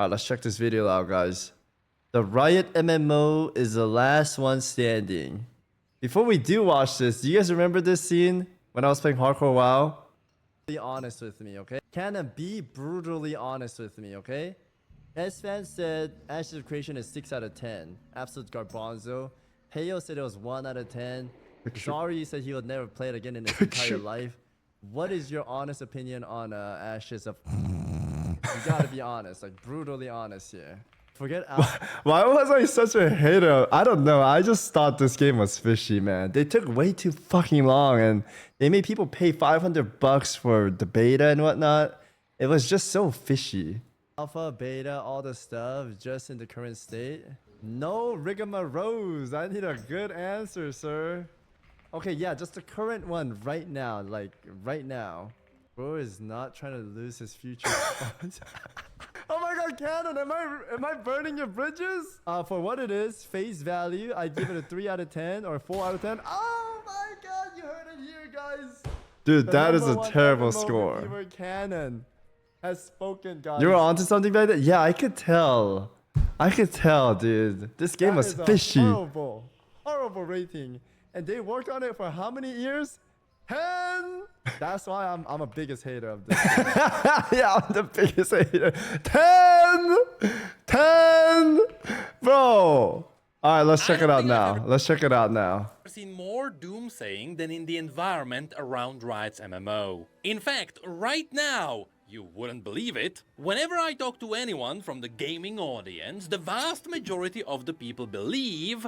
Alright, let's check this video out, guys. The Riot MMO is the last one standing. Before we do watch this, do you guys remember this scene when I was playing Hardcore WoW? Be honest with me, okay? Canon, be brutally honest with me, okay? S-Fan said Ashes of Creation is 6 out of 10. Absolute garbanzo. Heyo said it was 1 out of 10. Shari said he would never play it again in his entire life. What is your honest opinion on Ashes of... You gotta be honest, like brutally honest here. Forget Why was I such a hater? I don't know. I just thought this game was fishy, man. They took way too fucking long and they made people pay $500 for the beta and whatnot. It was just so fishy. Alpha, beta, all the stuff just in the current state. No rigamaroles. I need a good answer, sir. Okay, yeah, just the current one right now, like right now. Bro is not trying to lose his future funds. Oh my god, Canon, am I burning your bridges? For what it is, face value, I give it a 3 out of 10 or 4 out of 10. Oh my god, you heard it here, guys. Dude, that is a terrible score. Canon has spoken, guys. You were onto something like that? Yeah, I could tell. I could tell, dude. This game was fishy. Horrible rating. And they worked on it for how many years? 10. That's why I'm a biggest hater of this. Yeah, I'm the biggest hater. 10. Bro. All right, let's check it out now. Let's check it out now. I've seen more doomsaying than in the environment around Riot's MMO. In fact, right now, you wouldn't believe it, whenever I talk to anyone from the gaming audience, the vast majority of the people believe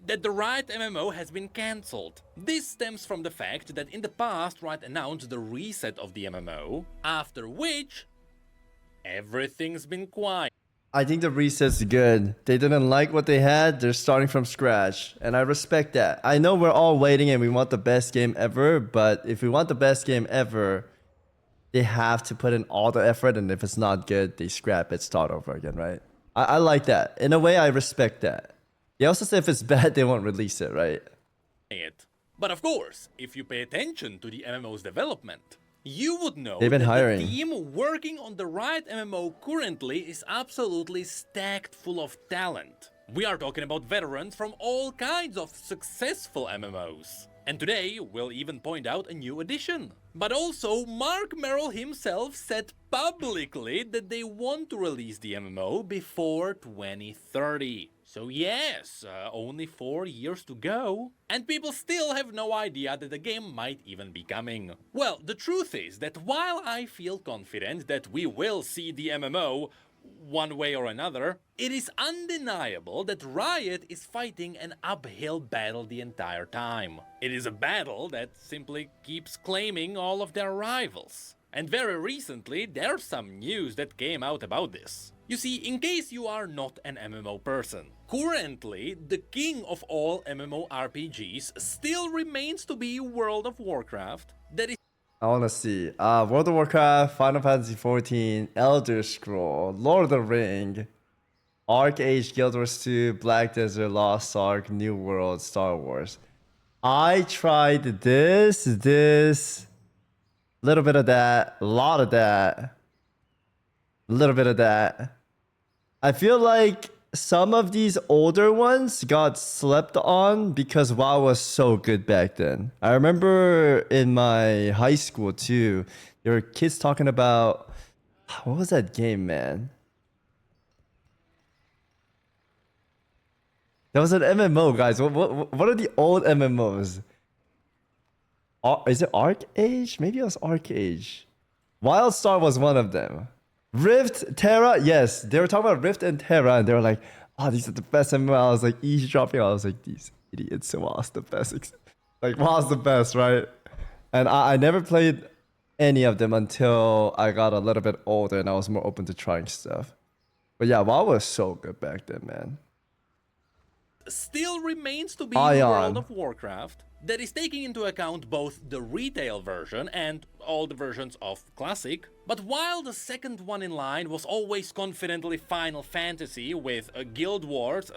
that the Riot MMO has been cancelled. This stems from the fact that in the past Riot announced the reset of the MMO, after which everything's been quiet. I think the reset's good. They didn't like what they had, they're starting from scratch, and I respect that. I know we're all waiting and we want the best game ever, but if we want the best game ever, they have to put in all the effort, and if it's not good, they scrap it, start over again, right? I like that. In a way, I respect that. They also say if it's bad, they won't release it, right? But of course, if you pay attention to the MMO's development, you would know that the team working on the Riot MMO currently is absolutely stacked full of talent. We are talking about veterans from all kinds of successful MMOs. And today, we'll even point out a new addition. But also, Mark Merrill himself said publicly that they want to release the MMO before 2030. So yes, only 4 years to go. And people still have no idea that the game might even be coming. Well, the truth is that while I feel confident that we will see the MMO one way or another, it is undeniable that Riot is fighting an uphill battle the entire time. It is a battle that simply keeps claiming all of their rivals. And very recently, there's some news that came out about this. You see, in case you are not an MMO person, currently, the king of all MMORPGs still remains to be World of Warcraft. That is I want to see. World of Warcraft, Final Fantasy XIV, Elder Scroll, Lord of the Ring, Arc-Age, Guild Wars 2, Black Desert, Lost Ark, New World, Star Wars. I tried this, little bit of that, a lot of that, a little bit of that. I feel like some of these older ones got slept on because WoW was so good back then. I remember in my high school too, there were kids talking about, what was that game, man? That was an MMO, guys. What are the old MMOs? Is it Arc-Age? Maybe it was Arc-Age. Wildstar was one of them. Rift, Terra, yes. They were talking about Rift and Terra, and they were like, oh, these are the best MMO. I was like, eavesdropping. I was like, these idiots. So WoW's the best. Like, WoW's the best, right? And I never played any of them until I got a little bit older and I was more open to trying stuff. But yeah, WoW was so good back then, man. Still remains to be World of Warcraft that is taking into account both the retail version and all the versions of Classic. But while the second one in line was always confidently Final Fantasy with Guild Wars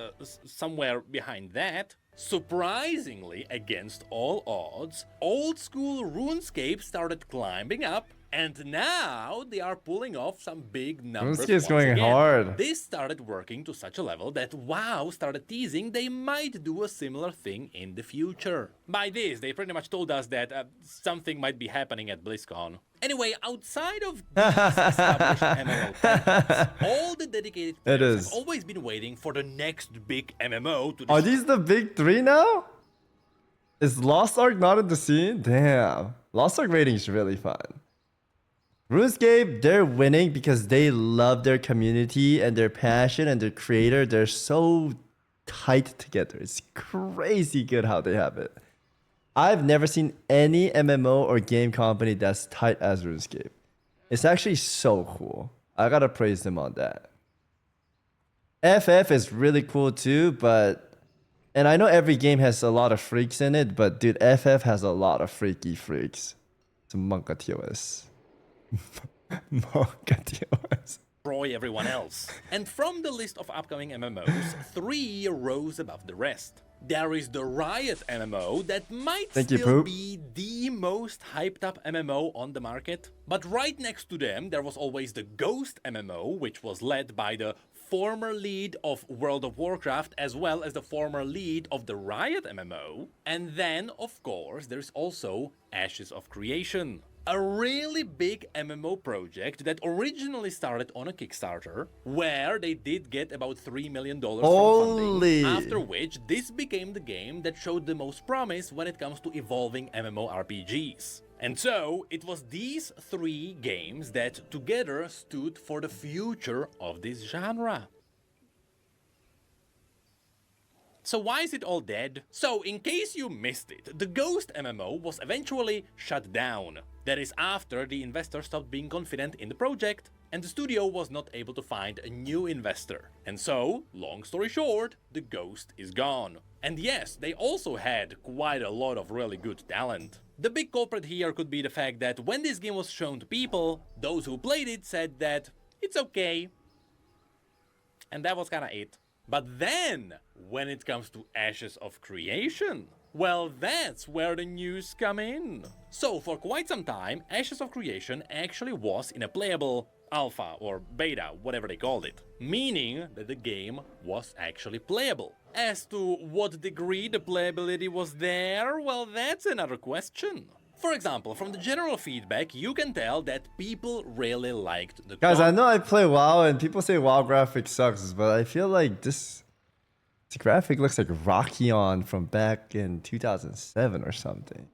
somewhere behind that, surprisingly against all odds, old school RuneScape started climbing up And now they are pulling off some big numbers. RuneScape is once going again. hard. This started working to such a level that WoW started teasing they might do a similar thing in the future. By this, they pretty much told us that something might be happening at BlizzCon. Anyway, outside of these established MMO titles, all the dedicated players have always been waiting for the next big MMO to. Are these the big three now? Is Lost Ark not in the scene? Damn. Lost Ark rating is really fun. RuneScape, they're winning because they love their community and their passion and their creator. They're so tight together. It's crazy good how they have it. I've never seen any MMO or game company that's tight as RuneScape. It's actually so cool. I gotta praise them on that. FF is really cool too, but... And I know every game has a lot of freaks in it, but dude, FF has a lot of freaky freaks. It's Monka TOS. Destroy everyone else. And from the list of upcoming MMOs, 3 rose above the rest. There is the Riot MMO that might still be the most hyped up MMO on the market. But right next to them, there was always the Ghost MMO, which was led by the former lead of World of Warcraft as well as the former lead of the Riot MMO. And then, of course, there's also Ashes of Creation. A really big MMO project that originally started on a Kickstarter, where they did get about $3 million from funding, after which this became the game that showed the most promise when it comes to evolving MMORPGs. And so, it was these 3 games that together stood for the future of this genre. So why is it all dead? So, in case you missed it, the Ghost MMO was eventually shut down. That is after the investor stopped being confident in the project, and the studio was not able to find a new investor. And so, long story short, the Ghost is gone. And yes, they also had quite a lot of really good talent. The big culprit here could be the fact that when this game was shown to people, those who played it said that it's okay. And that was kinda it. But then, when it comes to Ashes of Creation, well, that's where the news come in. So, for quite some time, Ashes of Creation actually was in a playable alpha or beta, whatever they called it, meaning that the game was actually playable. As to what degree the playability was there, well, that's another question. For example, from the general feedback, you can tell that people really liked the Guys, I know I play WoW and people say WoW graphics sucks, but I feel like this graphic looks like Rockion from back in 2007 or something.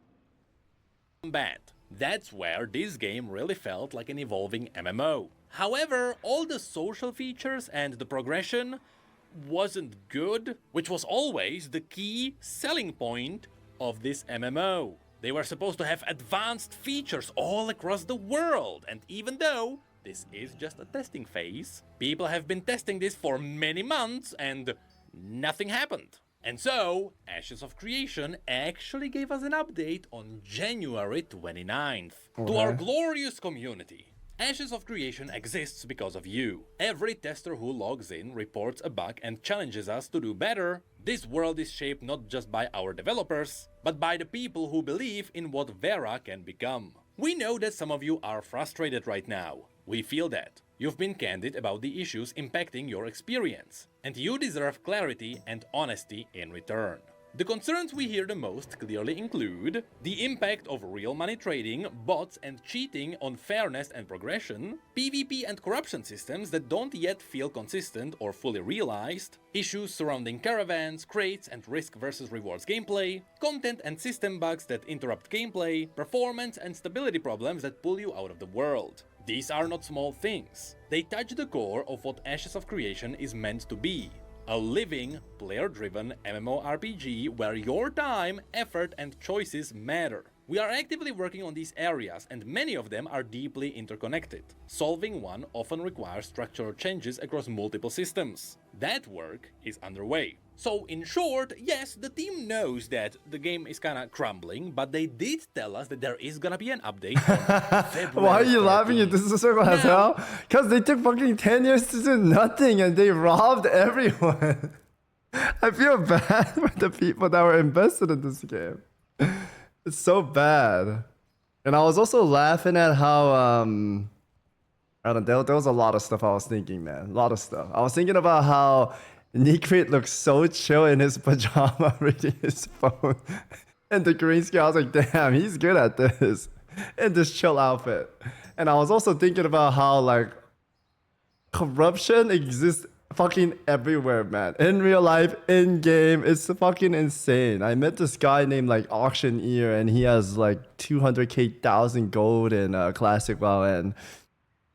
That's where this game really felt like an evolving MMO. However, all the social features and the progression wasn't good, which was always the key selling point of this MMO. They were supposed to have advanced features all across the world, and even though this is just a testing phase, people have been testing this for many months and nothing happened. And so, Ashes of Creation actually gave us an update on January 29th. To our glorious community, Ashes of Creation exists because of you. Every tester who logs in reports a bug and challenges us to do better. This world is shaped not just by our developers, but by the people who believe in what Vera can become. We know that some of you are frustrated right now. We feel that. You've been candid about the issues impacting your experience, and you deserve clarity and honesty in return. The concerns we hear the most clearly include the impact of real money trading, bots and cheating on fairness and progression, PvP and corruption systems that don't yet feel consistent or fully realized, issues surrounding caravans, crates and risk versus rewards gameplay, content and system bugs that interrupt gameplay, performance and stability problems that pull you out of the world. These are not small things. They touch the core of what Ashes of Creation is meant to be. A living, player-driven MMORPG where your time, effort and choices matter. We are actively working on these areas and many of them are deeply interconnected. Solving one often requires structural changes across multiple systems. That work is underway. So in short, yes, the team knows that the game is kinda crumbling, but they did tell us that there is gonna be an update on February. Why are you laughing at this circle as hell? Because they took fucking 10 years to do nothing and they robbed everyone. I feel bad for the people that were invested in this game. It's so bad. And I was also laughing at how I don't know, there was a lot of stuff I was thinking, man. A lot of stuff. I was thinking about how Nikrit looks so chill in his pajama reading his phone. And the green screen, I was like, damn, he's good at this. In this chill outfit. And I was also thinking about how like corruption exists fucking everywhere, man. In real life, in game, it's fucking insane. I met this guy named like Auctioneer, and he has like 200,000 gold in Classic WoW, and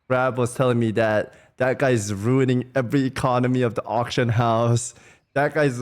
Brad was telling me that that guy's ruining every economy of the auction house. That guy's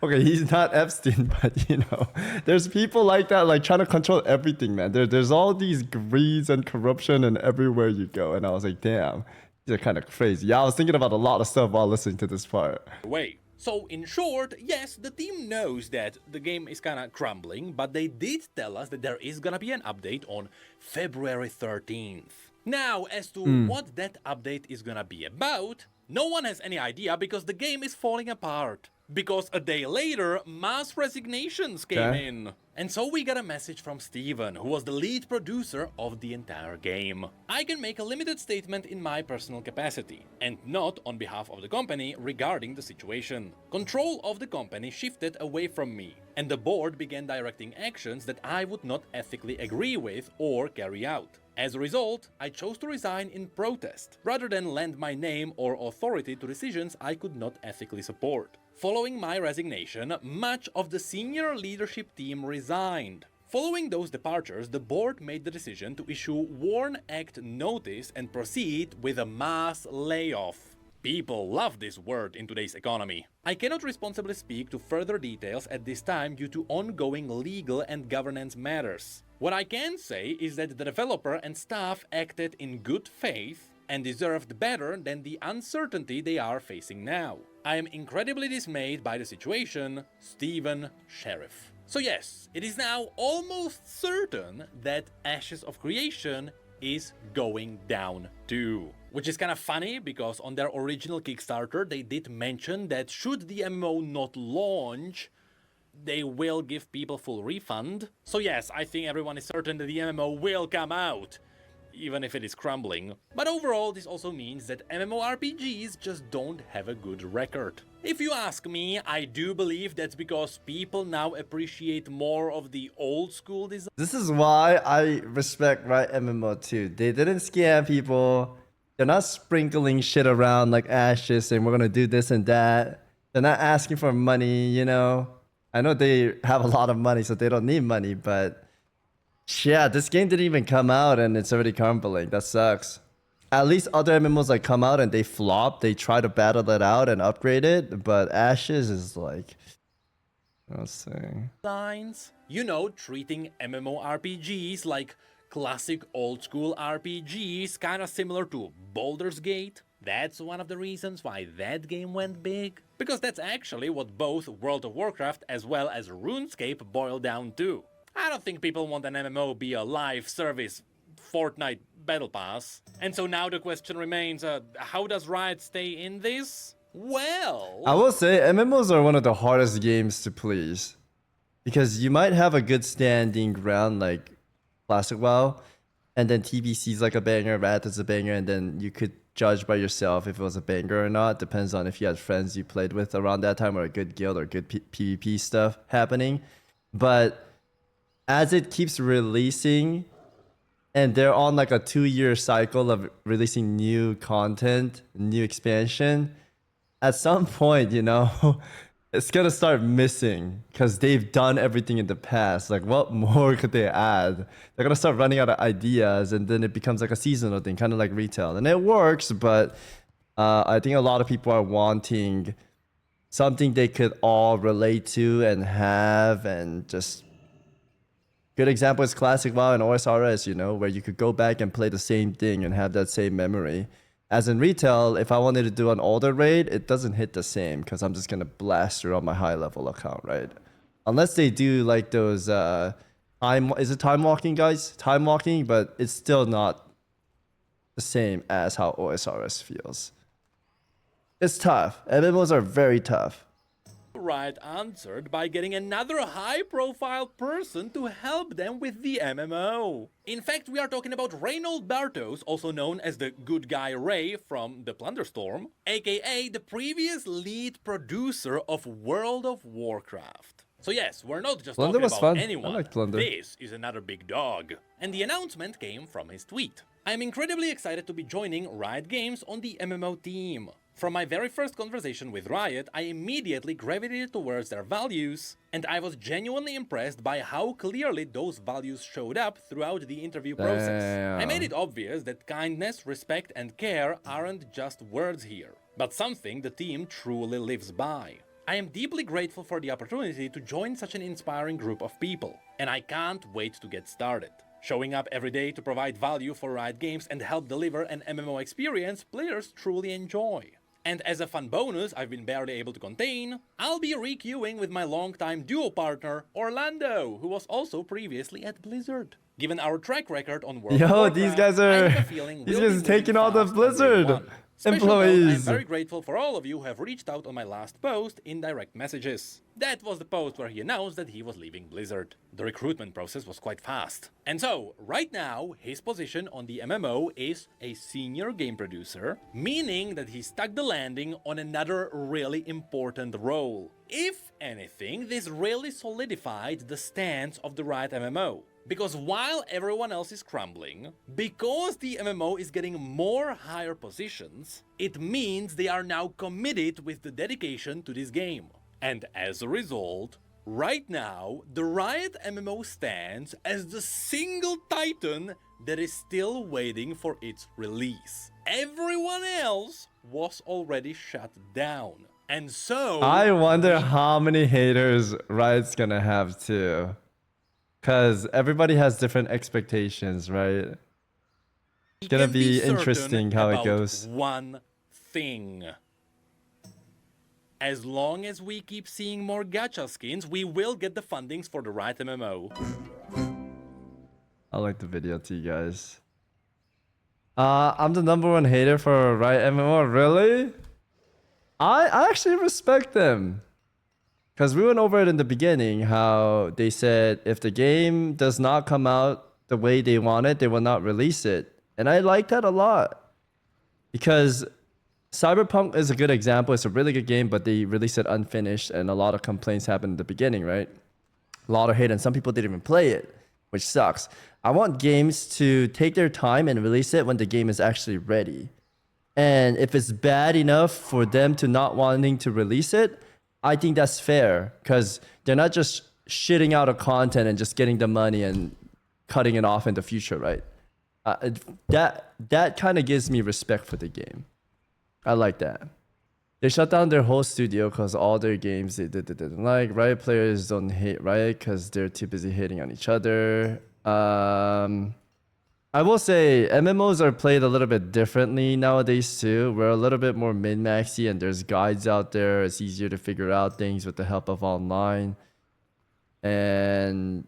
okay, he's not Epstein, but you know, there's people like that, like trying to control everything, man. There's all these greeds and corruption and everywhere you go. And I was like, damn, these are kind of crazy. Yeah, I was thinking about a lot of stuff while listening to this part. Way. So, in short, yes, the team knows that the game is kinda crumbling, but they did tell us that there is gonna be an update on February 13th. Now, as to what that update is gonna be about, no one has any idea because the game is falling apart. Because a day later, mass resignations came in. And so we got a message from Steven, who was the lead producer of the entire game. I can make a limited statement in my personal capacity, and not on behalf of the company regarding the situation. Control of the company shifted away from me, and the board began directing actions that I would not ethically agree with or carry out. As a result, I chose to resign in protest, rather than lend my name or authority to decisions I could not ethically support. Following my resignation, much of the senior leadership team resigned. Following those departures, the board made the decision to issue WARN Act notice and proceed with a mass layoff. People love this word in today's economy. I cannot responsibly speak to further details at this time due to ongoing legal and governance matters. What I can say is that the developer and staff acted in good faith and deserved better than the uncertainty they are facing now. I am incredibly dismayed by the situation, Stephen Sheriff. So yes, it is now almost certain that Ashes of Creation is going down too. Which is kind of funny because on their original Kickstarter they did mention that should the MMO not launch, they will give people full refund. So yes, I think everyone is certain that the MMO will come out, even if it is crumbling. But overall, this also means that MMORPGs just don't have a good record. If you ask me, I do believe that's because people now appreciate more of the old school design. This is why I respect Riot MMO too. They didn't scam people. They're not sprinkling shit around like Ashes saying we're gonna do this and that. They're not asking for money, you know. I know they have a lot of money, so they don't need money, but yeah, this game didn't even come out and it's already crumbling. That sucks. At least other MMOs like come out and they flop. They try to battle it out and upgrade it, but Ashes is like, let's see. You know, treating MMORPGs like classic old school RPGs, kinda similar to Baldur's Gate. That's one of the reasons why that game went big. Because that's actually what both World of Warcraft as well as RuneScape boil down to. I don't think people want an MMO be a live service Fortnite Battle Pass. And so now the question remains, how does Riot stay in this? Well, I will say MMOs are one of the hardest games to please. Because you might have a good standing ground like Classic WoW, and then TBC's like a banger, Rat is a banger, and then you could judge by yourself if it was a banger or not. Depends on if you had friends you played with around that time or a good guild or good PvP stuff happening. But as it keeps releasing, and they're on like a 2-year cycle of releasing new content, new expansion, at some point, you know, it's gonna start missing because they've done everything in the past. Like, what more could they add? They're gonna start running out of ideas, and then it becomes like a seasonal thing, kind of like retail. And it works, but I think a lot of people are wanting something they could all relate to and have, and just good example is Classic WoW and OSRS, you know, where you could go back and play the same thing and have that same memory. As in retail, if I wanted to do an older raid, it doesn't hit the same because I'm just going to blast through on my high level account, right? Unless they do like those, is it time walking, guys? Time walking, but it's still not the same as how OSRS feels. It's tough. MMOs are very tough. Riot answered by getting another high-profile person to help them with the MMO. In fact, we are talking about Reynold Bartos, also known as the good guy Ray from the Plunderstorm, aka the previous lead producer of World of Warcraft. So yes, we're not just Plunder talking was about fun. I anyone. like Plunder. This is another big dog. And the announcement came from his tweet. I'm incredibly excited to be joining Riot Games on the MMO team. From my very first conversation with Riot, I immediately gravitated towards their values, and I was genuinely impressed by how clearly those values showed up throughout the interview process. I made it obvious that kindness, respect, and care aren't just words here, but something the team truly lives by. I am deeply grateful for the opportunity to join such an inspiring group of people, and I can't wait to get started. Showing up every day to provide value for Riot Games and help deliver an MMO experience players truly enjoy. And as a fun bonus I've been barely able to contain, I'll be re-queuing with my longtime duo partner, Orlando, who was also previously at Blizzard. Given our track record on World of Warcraft, these guys I are have a feeling these we'll guys be taking moving all the fast on day Blizzard one. Special note, employees. I'm very grateful for all of you who have reached out on my last post in direct messages. That was the post where he announced that he was leaving Blizzard. The recruitment process was quite fast. And so, right now, his position on the MMO is a senior game producer, meaning that he stuck the landing on another really important role. If anything, this really solidified the stance of the Riot MMO. Because while everyone else is crumbling, because the MMO is getting more higher positions, it means they are now committed with the dedication to this game. And as a result, right now, the Riot MMO stands as the single titan that is still waiting for its release. Everyone else was already shut down. And so... I wonder how many haters Riot's gonna have too. Because everybody has different expectations, right? It's gonna be interesting how it goes. One thing. As long as we keep seeing more gacha skins, we will get the fundings for the Riot MMO. I like the video too, guys. I'm the #1 hater for Riot MMO. Really? I actually respect them. Because we went over it in the beginning, how they said if the game does not come out the way they want it, they will not release it. And I like that a lot. Because Cyberpunk is a good example. It's a really good game, but they released it unfinished, and a lot of complaints happened in the beginning, right? A lot of hate, and some people didn't even play it, which sucks. I want games to take their time and release it when the game is actually ready. And if it's bad enough for them to not wanting to release it, I think that's fair, because they're not just shitting out a content and just getting the money and cutting it off in the future, right? That kind of gives me respect for the game. I like that. They shut down their whole studio because all their games they didn't like. Riot players don't hate Riot because they're too busy hating on each other. I will say MMOs are played a little bit differently nowadays too. We're a little bit more min-maxy, and there's guides out there. It's easier to figure out things with the help of online. And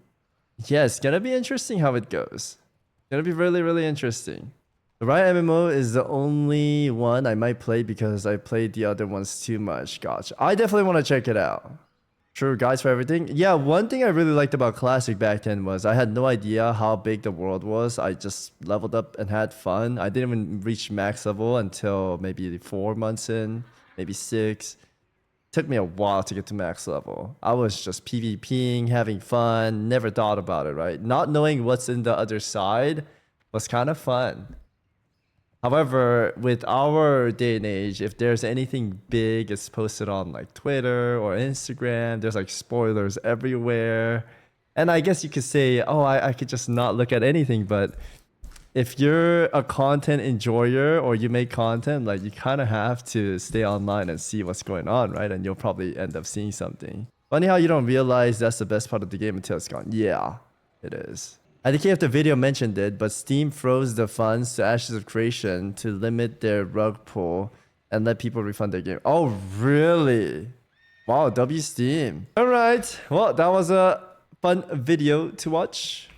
yeah, it's gonna be interesting how it goes. It's gonna be really, really interesting. The Riot MMO is the only one I might play because I played the other ones too much. Gotcha. I definitely want to check it out. True, guys, for everything. Yeah, one thing I really liked about Classic back then was I had no idea how big the world was. I just leveled up and had fun. I didn't even reach max level until maybe 4 months in, maybe 6. Took me a while to get to max level. I was just PvPing, having fun, never thought about it, right? Not knowing what's in the other side was kind of fun. However, with our day and age, if there's anything big, it's posted on like Twitter or Instagram. There's like spoilers everywhere. And I guess you could say, oh, I could just not look at anything. But if you're a content enjoyer or you make content, like you kind of have to stay online and see what's going on, right? And you'll probably end up seeing something. Funny how you don't realize that's the best part of the game until it's gone. Yeah, it is. I think if the video mentioned it, but Steam froze the funds to Ashes of Creation to limit their rug pull and let people refund their game. Oh, really? Wow, W Steam. All right. Well, that was a fun video to watch.